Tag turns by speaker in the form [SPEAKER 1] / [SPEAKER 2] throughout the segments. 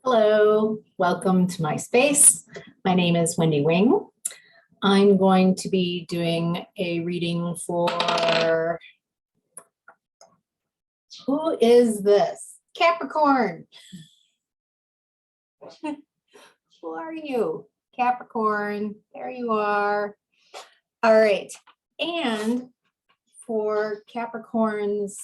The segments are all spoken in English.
[SPEAKER 1] Hello, welcome to my space. My name is Wendy Wing. I'm going to be doing a reading for, who is this? Capricorn. Who are you? Capricorn, there you are. All right, and for Capricorns,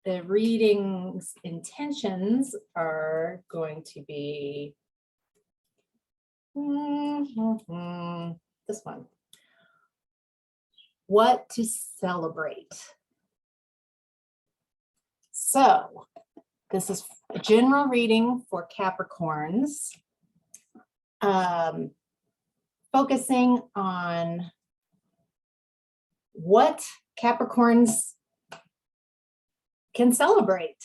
[SPEAKER 1] the reading's intentions are going to be this one. What to celebrate. So this is a general reading for Capricorns, focusing on what Capricorns can celebrate.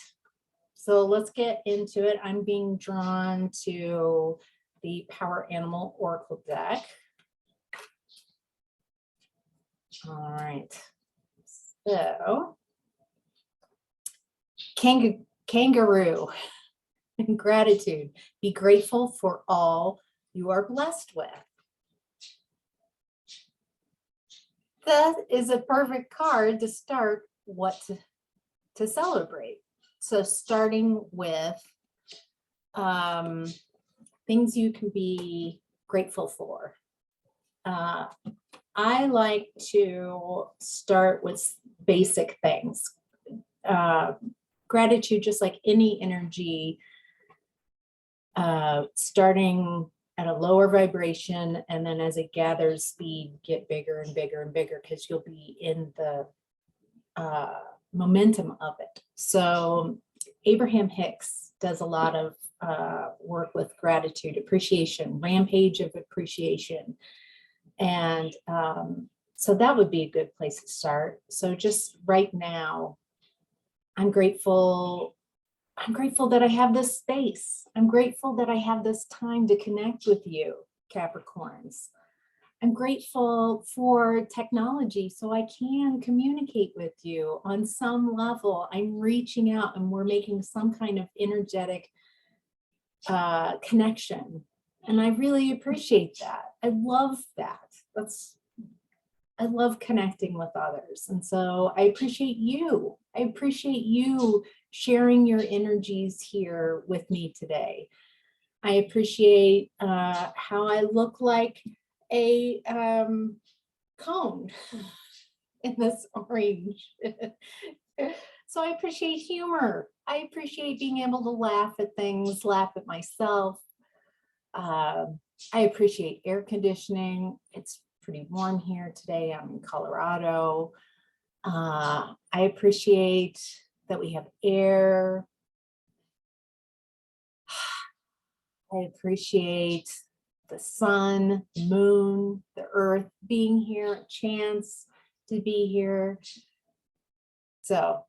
[SPEAKER 1] So let's get into it. I'm being drawn to the Power Animal Oracle deck. All right. So, kangaroo, gratitude. Be grateful for all you are blessed with. That is a perfect card to start what to celebrate. So starting with things you can be grateful for. I like to start with basic things. Gratitude, just like any energy, starting at a lower vibration, and then as it gathers speed, get bigger and bigger and bigger, because you'll be in the momentum of it. So Abraham Hicks does a lot of work with gratitude, appreciation, rampage of appreciation. And so that would be a good place to start. So just right now, I'm grateful that I have this space. I'm grateful that I have this time to connect with you, Capricorns. I'm grateful for technology so I can communicate with you on some level. I'm reaching out and we're making some kind of energetic connection. And I really appreciate that. I love that. I love connecting with others. And so I appreciate you. I appreciate you sharing your energies here with me today. I appreciate how I look like a cone in this orange. So I appreciate humor. I appreciate being able to laugh at things, laugh at myself. I appreciate air conditioning. It's pretty warm here today. I'm in Colorado. I appreciate that we have air. I appreciate the sun, moon, the earth being here, a chance to be here. So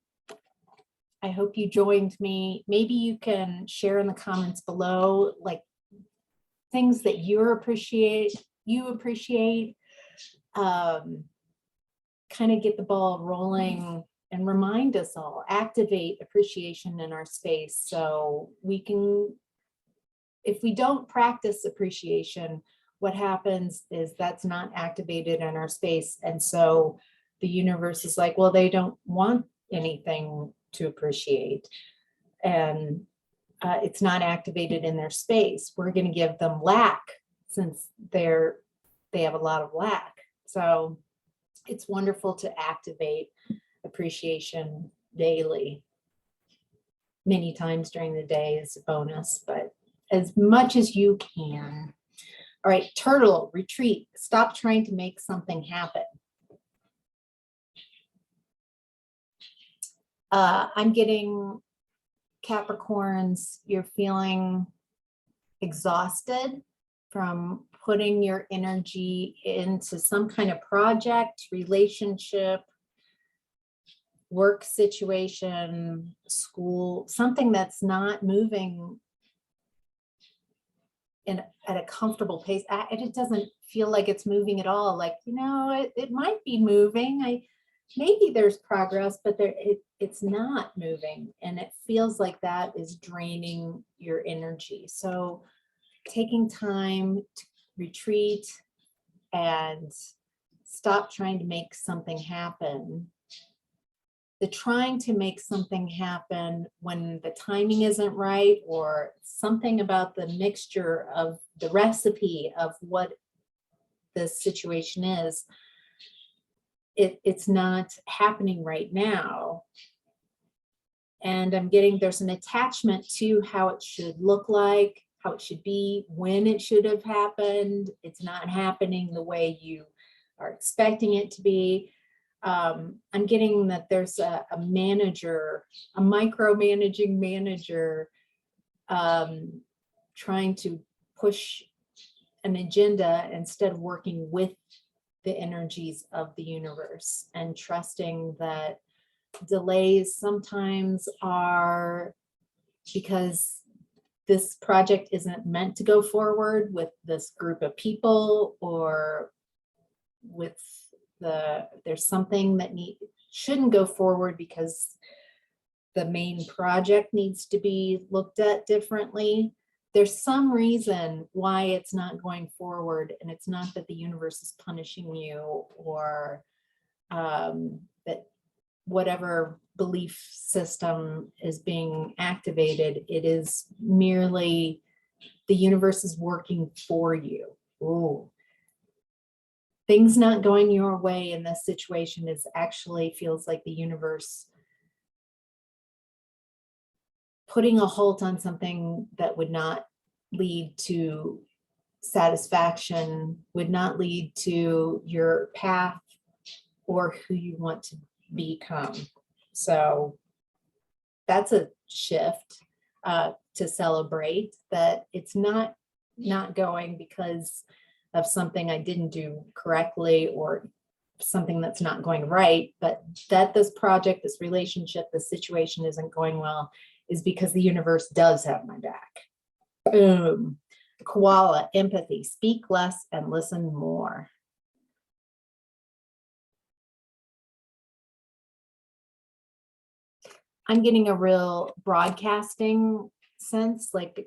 [SPEAKER 1] I hope you joined me. Maybe you can share in the comments below, like things that you appreciate, kind of get the ball rolling and remind us all, activate appreciation in our space so we can. If we don't practice appreciation, what happens is that's not activated in our space. And so the universe is like, well, they don't want anything to appreciate. And it's not activated in their space. We're going to give them lack since they have a lot of lack. So it's wonderful to activate appreciation daily. Many times during the day is a bonus, but as much as you can. All right, turtle, retreat. Stop trying to make something happen. I'm getting Capricorns, you're feeling exhausted from putting your energy into some kind of project, relationship, work situation, school, something that's not moving at a comfortable pace. It doesn't feel like it's moving at all. Like, it might be moving. maybe there's progress, but it's not moving, and it feels like that is draining your energy. So taking time to retreat and stop trying to make something happen. The trying to make something happen when the timing isn't right, or something about the mixture of the recipe of what the situation is, it's not happening right now. And I'm getting, there's an attachment to how it should look like, how it should be, when it should have happened. It's not happening the way you are expecting it to be. I'm getting that there's a manager, a micromanaging manager, trying to push an agenda instead of working with the energies of the universe, and trusting that delays sometimes are because this project isn't meant to go forward with this group of people, or with there's something that shouldn't go forward because the main project needs to be looked at differently. There's some reason why it's not going forward, and it's not that the universe is punishing you, or that whatever belief system is being activated. It is merely the universe is working for you. Ooh. Things not going your way in this situation is actually feels like the universe putting a halt on something that would not lead to satisfaction, would not lead to your path or who you want to become. So that's a shift to celebrate, that it's not going because of something I didn't do correctly or something that's not going right, but that this project, this relationship, this situation isn't going well is because the universe does have my back. Boom. Koala, empathy, speak less and listen more. I'm getting a real broadcasting sense, like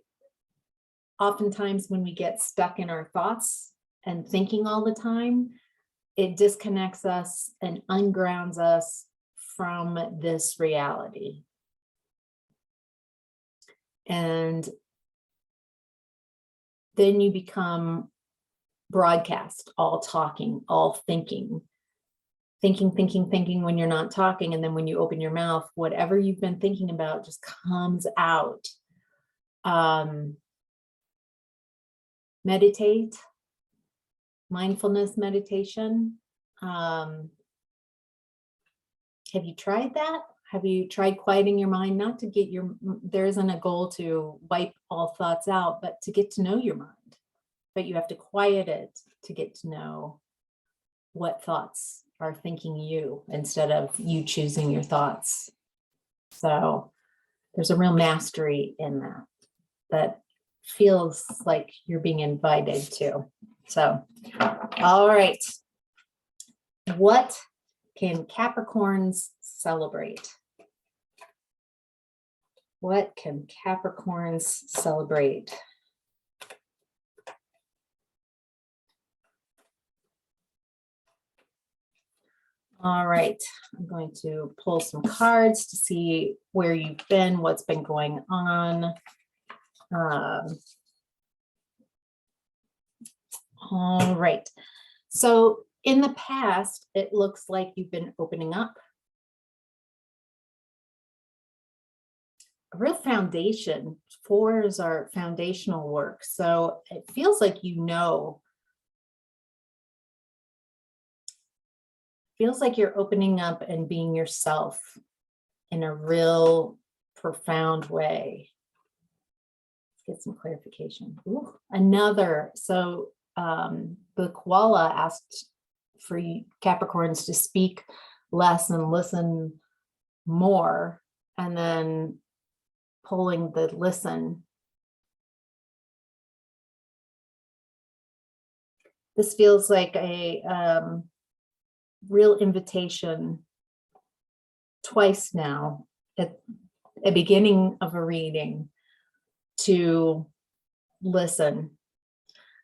[SPEAKER 1] oftentimes when we get stuck in our thoughts and thinking all the time, it disconnects us and ungrounds us from this reality. And then you become broadcast, all talking, all thinking when you're not talking. And then when you open your mouth, whatever you've been thinking about just comes out. Meditate, mindfulness meditation. Have you tried that? Have you tried quieting your mind? Not to get there isn't a goal to wipe all thoughts out, but to get to know your mind. But you have to quiet it to get to know what thoughts are thinking you instead of you choosing your thoughts. So there's a real mastery in that feels like you're being invited to. So, all right. What can Capricorns celebrate? What can Capricorns celebrate? All right, I'm going to pull some cards to see where you've been, what's been going on. All right, so in the past, it looks like you've been opening up. A real foundation. Fours are foundational work, so it feels like feels like you're opening up and being yourself in a real profound way. Let's get some clarification. Ooh, another. So the koala asked for Capricorns to speak less and listen more, and then pulling the listen. This feels like a real invitation twice now at the beginning of a reading to listen.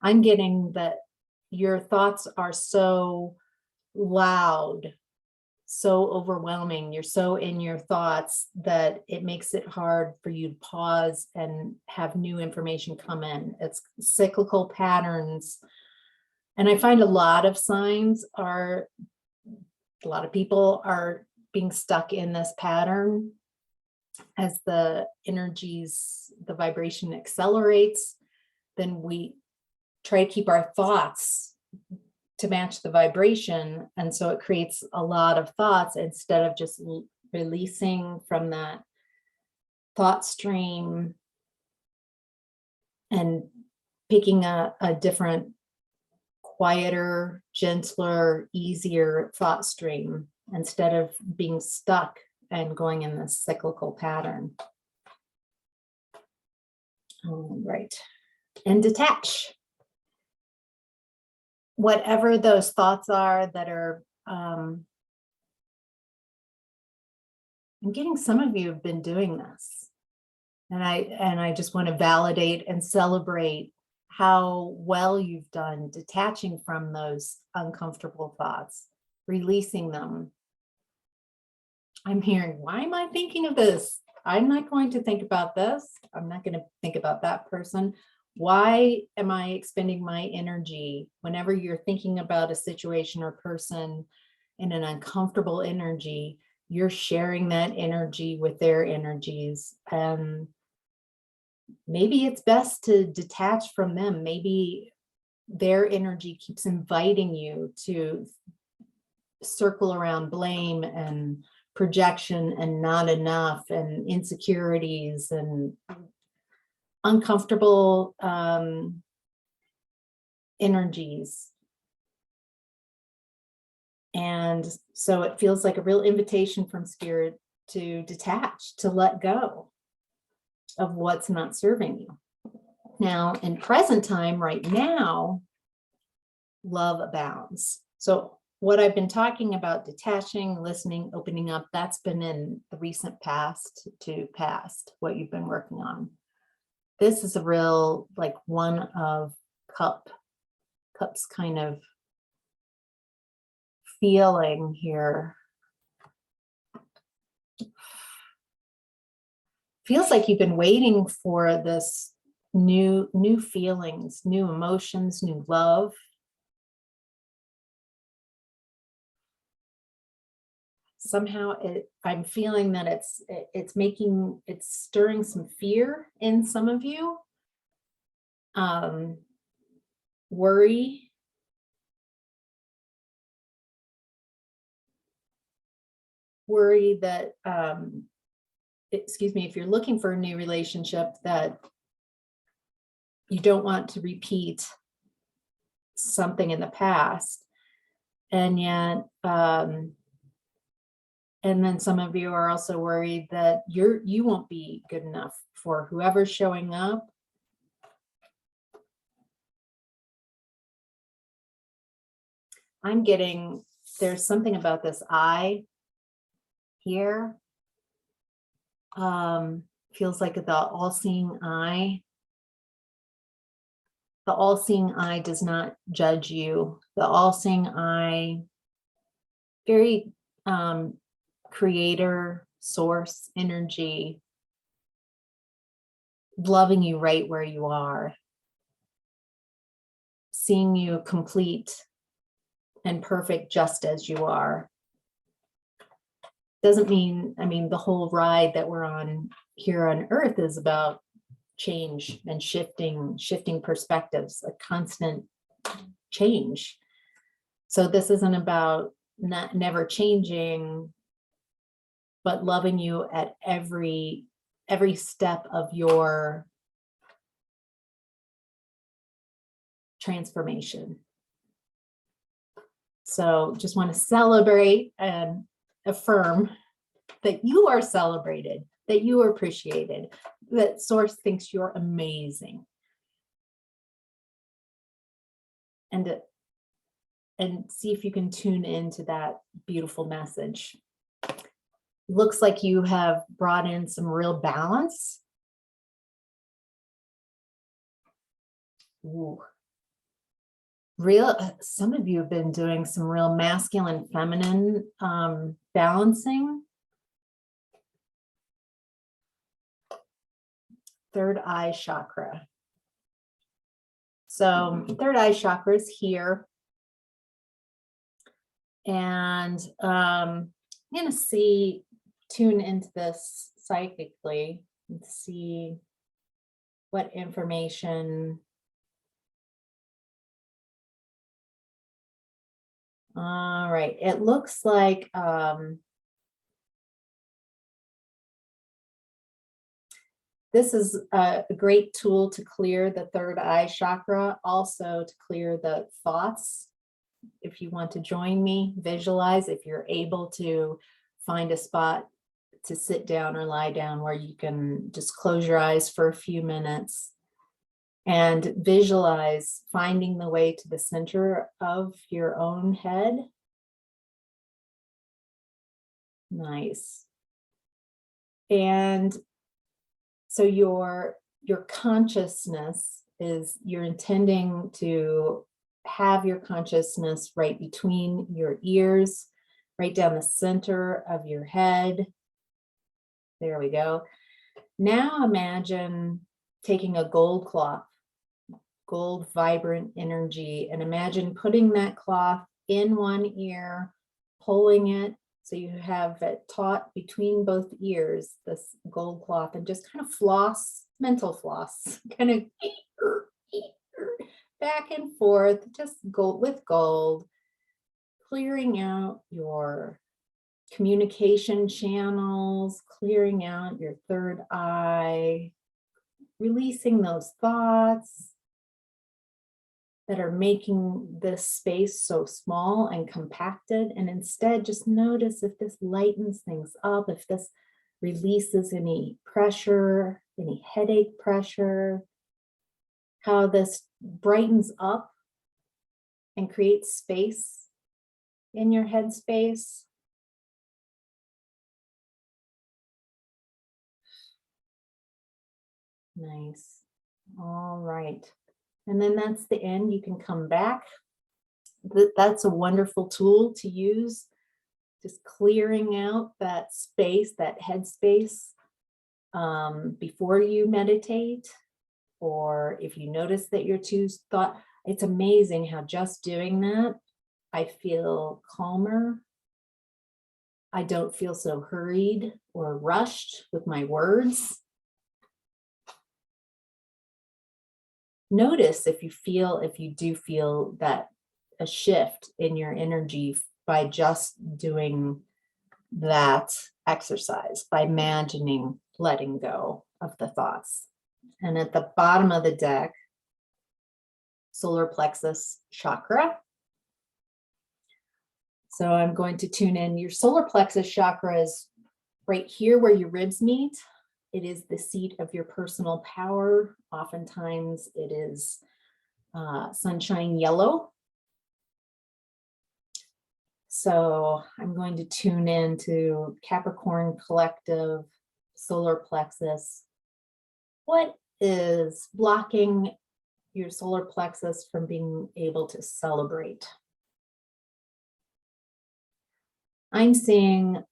[SPEAKER 1] I'm getting that your thoughts are so loud, so overwhelming. You're so in your thoughts that it makes it hard for you to pause and have new information come in. It's cyclical patterns. And I find a lot of people are being stuck in this pattern as the energies, the vibration accelerates. Then we try to keep our thoughts to match the vibration. And so it creates a lot of thoughts instead of just releasing from that thought stream and picking a different, quieter, gentler, easier thought stream instead of being stuck and going in this cyclical pattern. All right. And detach. Whatever those thoughts are that are, I'm getting some of you have been doing this. And I just want to validate and celebrate how well you've done detaching from those uncomfortable thoughts, releasing them. I'm hearing, why am I thinking of this? I'm not going to think about this. I'm not going to think about that person. Why am I expending my energy? Whenever you're thinking about a situation or person in an uncomfortable energy, you're sharing that energy with their energies. Maybe it's best to detach from them. Maybe their energy keeps inviting you to circle around blame and projection and not enough and insecurities and uncomfortable energies. And so it feels like a real invitation from spirit to detach, to let go of what's not serving you. Now, in present time, right now, love abounds. So what I've been talking about, detaching, listening, opening up, that's been in the recent past to past, what you've been working on. This is a real, like, one of cups kind of feeling here. Feels like you've been waiting for this new feelings, new emotions, new love. Somehow I'm feeling that it's stirring some fear in some of you. Worry. Worry that, excuse me, if you're looking for a new relationship, that you don't want to repeat something in the past. And yet, and then some of you are also worried that you won't be good enough for whoever's showing up. I'm getting, there's something about this eye here. Feels like the all-seeing eye. The all-seeing eye does not judge you. The all-seeing eye, very creator, source energy, loving you right where you are, seeing you complete and perfect just as you are. Doesn't mean, I mean, the whole ride that we're on here on Earth is about change and shifting perspectives, a constant change. So this isn't about never changing, but loving you at every step of your transformation. So just want to celebrate and affirm that you are celebrated, that you are appreciated, that Source thinks you're amazing. And see if you can tune into that beautiful message. Looks like you have brought in some real balance. Ooh. Some of you have been doing some real masculine, feminine balancing. Third eye chakra. So third eye chakra is here. And I'm going to tune into this psychically and see what information. All right, it looks like this is a great tool to clear the third eye chakra, also to clear the thoughts. If you want to join me, visualize, if you're able to find a spot to sit down or lie down where you can just close your eyes for a few minutes and visualize finding the way to the center of your own head. Nice. And so your consciousness is, you're intending to have your consciousness right between your ears, right down the center of your head. There we go. Now imagine taking a gold cloth, gold vibrant energy, and imagine putting that cloth in one ear, pulling it so you have it taut between both ears, this gold cloth, and just kind of floss, mental floss, kind of back and forth, just gold with gold, clearing out your communication channels, clearing out your third eye, releasing those thoughts that are making this space so small and compacted. And instead, just notice if this lightens things up, if this releases any pressure, any headache pressure, how this brightens up and creates space in your headspace. Nice. All right. And then that's the end. You can come back. That's a wonderful tool to use. Just clearing out that space, that headspace, before you meditate. Or if you notice that you're too thought, it's amazing how just doing that, I feel calmer. I don't feel so hurried or rushed with my words. Notice if you do feel that a shift in your energy by just doing that exercise, by imagining letting go of the thoughts. And at the bottom of the deck, solar plexus chakra. So I'm going to tune in. Your solar plexus chakra is right here where your ribs meet. It is the seat of your personal power. Oftentimes it is sunshine yellow. So I'm going to tune in to Capricorn Collective, solar plexus. What is blocking your solar plexus from being able to celebrate? I'm seeing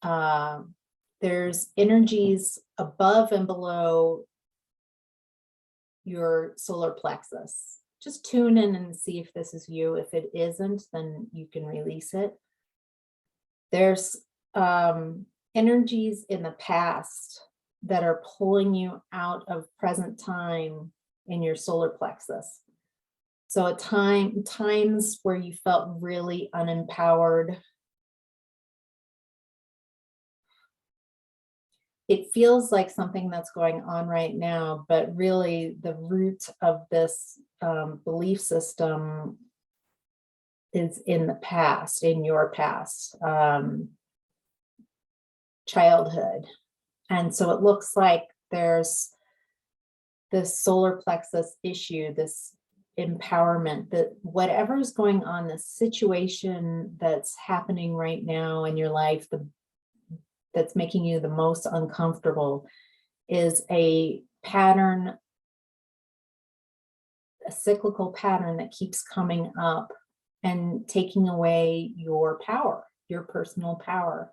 [SPEAKER 1] there's energies above and below your solar plexus. Just tune in and see if this is you. If it isn't, then you can release it. There's energies in the past that are pulling you out of present time in your solar plexus. So at times where you felt really unempowered, it feels like something that's going on right now, but really the root of this belief system is in the past, in your past, childhood. And so it looks like there's this solar plexus issue, this empowerment, that whatever's going on, the situation that's happening right now in your life, the that's making you the most uncomfortable is a pattern, a cyclical pattern that keeps coming up and taking away your power, your personal power.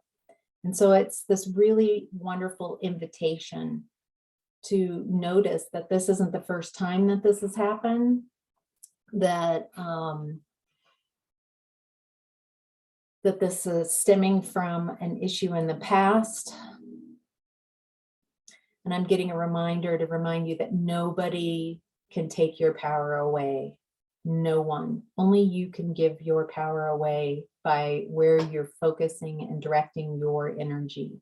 [SPEAKER 1] And so it's this really wonderful invitation to notice that this isn't the first time that this has happened, that that this is stemming from an issue in the past. And I'm getting a reminder to remind you that nobody can take your power away. No one. Only you can give your power away by where you're focusing and directing your energy.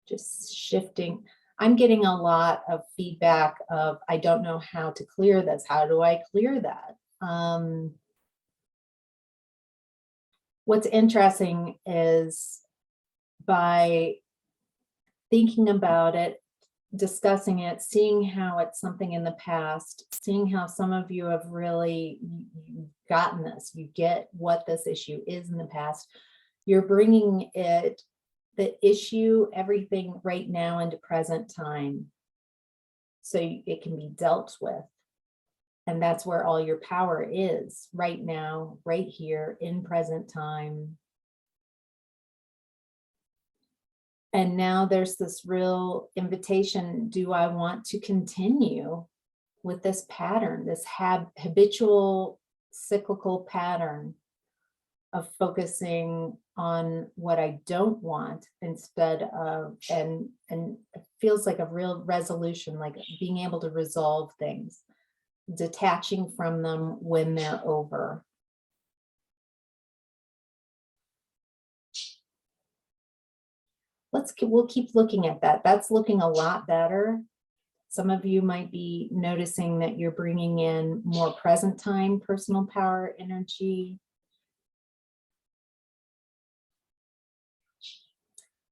[SPEAKER 1] Just shifting. I'm getting a lot of feedback of, I don't know how to clear this. How do I clear that? What's interesting is by thinking about it, discussing it, seeing how it's something in the past, seeing how some of you have really gotten this, you get what this issue is in the past, you're bringing it, the issue, everything right now into present time, so it can be dealt with. And that's where all your power is, right now, right here in present time. And now there's this real invitation. Do I want to continue with this pattern, this habitual cyclical pattern of focusing on what I don't want instead of, and it feels like a real resolution, like being able to resolve things, detaching from them when they're over. We'll keep looking at that. That's looking a lot better. Some of you might be noticing that you're bringing in more present time personal power energy.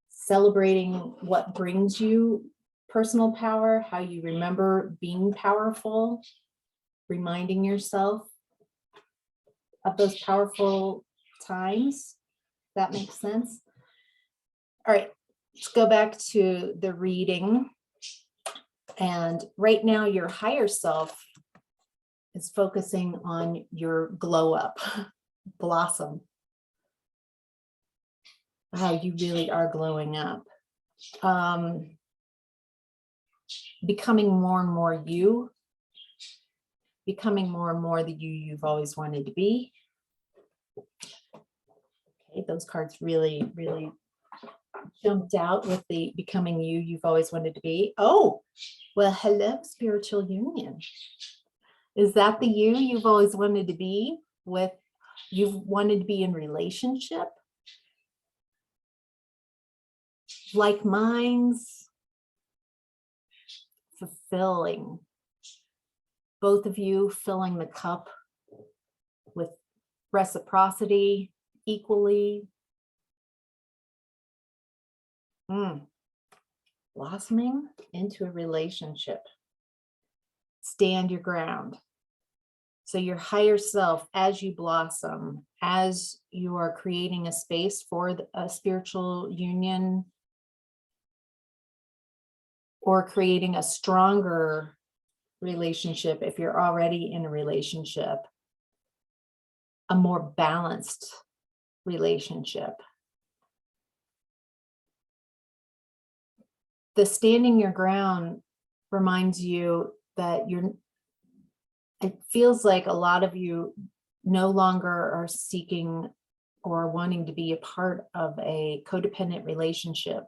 [SPEAKER 1] Celebrating what brings you personal power, how you remember being powerful, reminding yourself of those powerful times. That makes sense. All right, let's go back to the reading. And right now, your higher self is focusing on your glow up, blossom, how you really are glowing up, becoming more and more you, becoming more and more the you you've always wanted to be. Okay, those cards really, really jumped out with the becoming you you've always wanted to be. Oh, well, hello, spiritual union. Is that the you you've always wanted to be with? You've wanted to be in relationship, like minds, fulfilling, both of you filling the cup with reciprocity equally. Blossoming into a relationship. Stand your ground. So your higher self, as you blossom, as you are creating a space for a spiritual union, or creating a stronger relationship if you're already in a relationship, a more balanced relationship. The standing your ground reminds you that it feels like a lot of you no longer are seeking or wanting to be a part of a codependent relationship.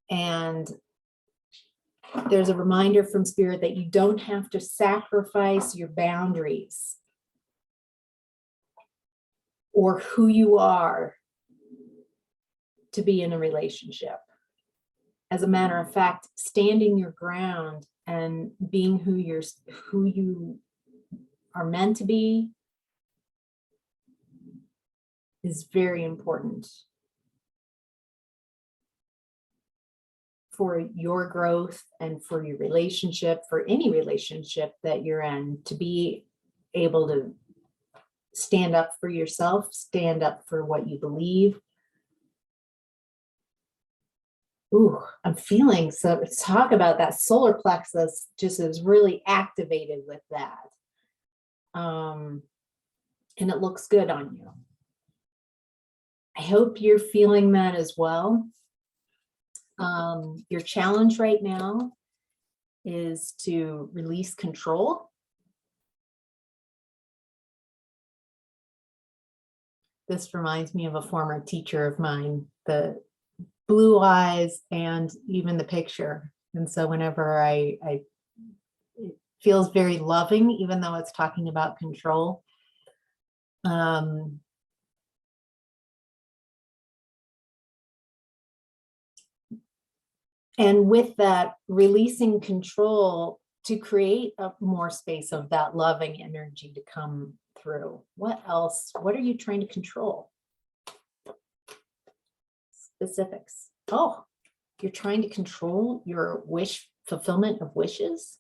[SPEAKER 1] And there's a reminder from Spirit that you don't have to sacrifice your boundaries or who you are to be in a relationship. As a matter of fact, standing your ground and being who you are meant to be is very important for your growth and for your relationship, for any relationship that you're in, to be able to stand up for yourself, stand up for what you believe. Ooh, I'm feeling, so talk about that solar plexus just is really activated with that. And it looks good on you. I hope you're feeling that as well. Your challenge right now is to release control. This reminds me of a former teacher of mine, the blue eyes and even the picture. And so whenever it feels very loving, even though it's talking about control. And with that, releasing control to create more space of that loving energy to come through. What else? What are you trying to control? Specifics. Oh, you're trying to control your wish fulfillment of wishes,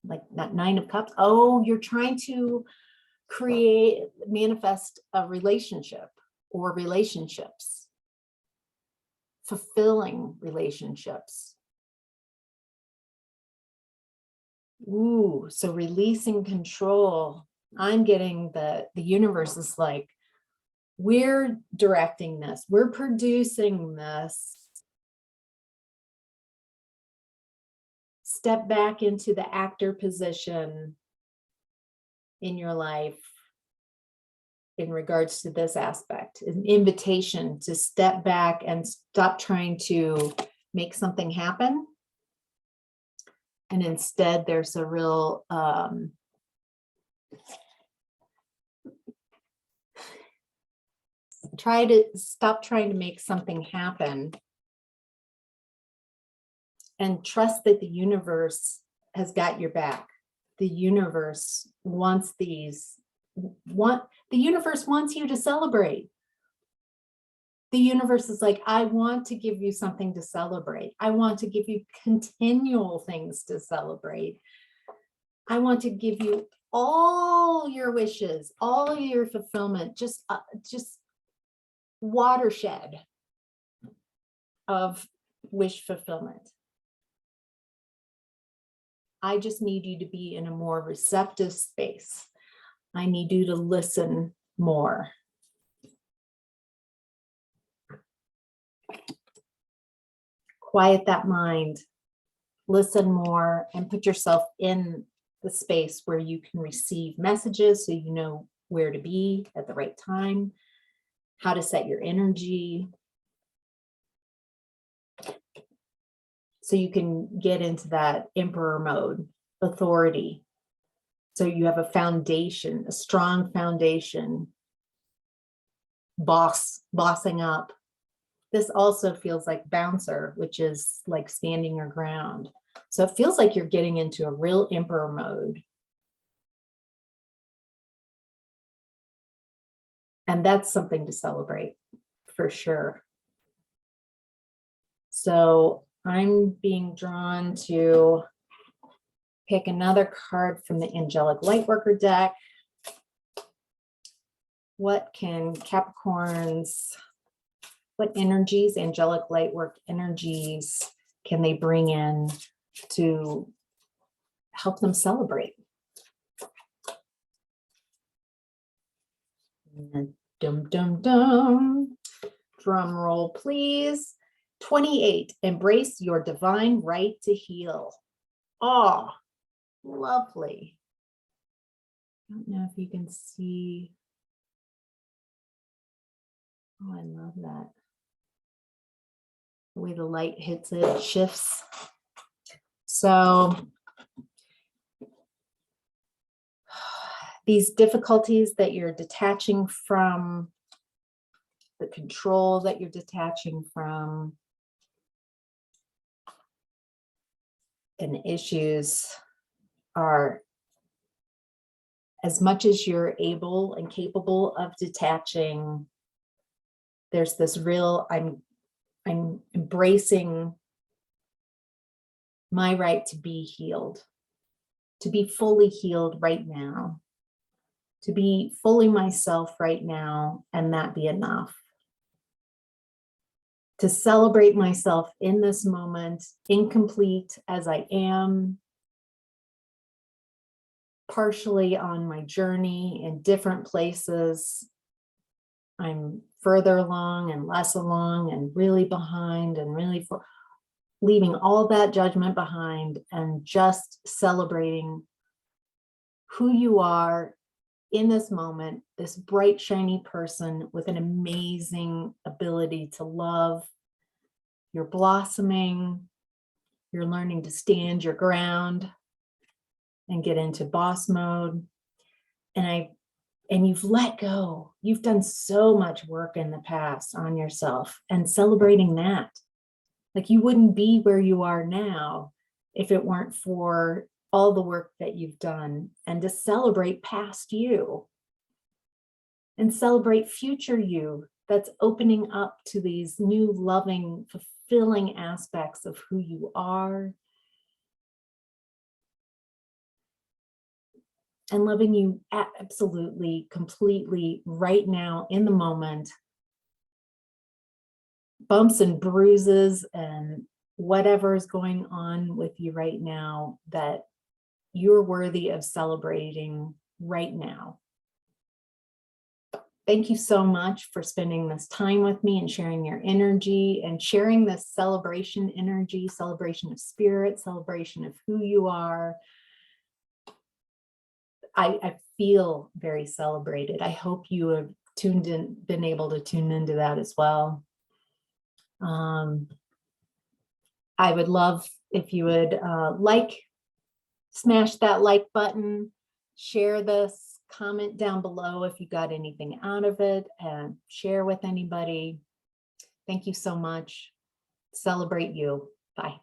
[SPEAKER 1] like that 9 of Cups. Oh, you're trying to manifest a relationship or relationships, fulfilling relationships. Ooh, so releasing control. I'm getting the universe is like, we're directing this, we're producing this. Step back into the actor position in your life in regards to this aspect, an invitation to step back and stop trying to make something happen. And instead, there's a real try to stop trying to make something happen and trust that the universe has got your back. The universe wants the universe wants you to celebrate. The universe is like, I want to give you something to celebrate. I want to give you continual things to celebrate. I want to give you all your wishes, all your fulfillment, just watershed of wish fulfillment. I just need you to be in a more receptive space. I need you to listen more. Quiet that mind, listen more, and put yourself in the space where you can receive messages so you know where to be at the right time, how to set your energy, so you can get into that emperor mode, authority. So you have a foundation, a strong foundation, bossing up. This also feels like bouncer, which is like standing your ground. So it feels like you're getting into a real emperor mode. And that's something to celebrate for sure. So I'm being drawn to pick another card from the Angelic Lightworker deck. What can Capricorns, what energies, angelic lightwork energies, can they bring in to help them celebrate? And dum, dum, dum. Drum roll, please. 28, embrace your divine right to heal. Oh, lovely. I don't know if you can see. Oh, I love that. The way the light hits it, it shifts. So these difficulties that you're detaching from, the control that you're detaching from, and issues are, as much as you're able and capable of detaching, there's this real, I'm embracing my right to be healed, to be fully healed right now, to be fully myself right now, and that be enough. To celebrate myself in this moment, incomplete as I am, partially on my journey in different places. I'm further along and less along and really behind and really leaving all that judgment behind and just celebrating who you are in this moment, this bright, shiny person with an amazing ability to love. You're blossoming, you're learning to stand your ground and get into boss mode. And you've let go. You've done so much work in the past on yourself, and celebrating that. Like, you wouldn't be where you are now if it weren't for all the work that you've done, and to celebrate past you and celebrate future you that's opening up to these new loving, fulfilling aspects of who you are, and loving you absolutely, completely right now in the moment. Bumps and bruises and whatever is going on with you right now, that you're worthy of celebrating right now. Thank you so much for spending this time with me and sharing your energy and sharing this celebration energy, celebration of spirit, celebration of who you are. I feel very celebrated. I hope you have been able to tune into that as well. I would love if you would smash that like button, share this, comment down below if you got anything out of it, and share with anybody. Thank you so much. Celebrate you. Bye.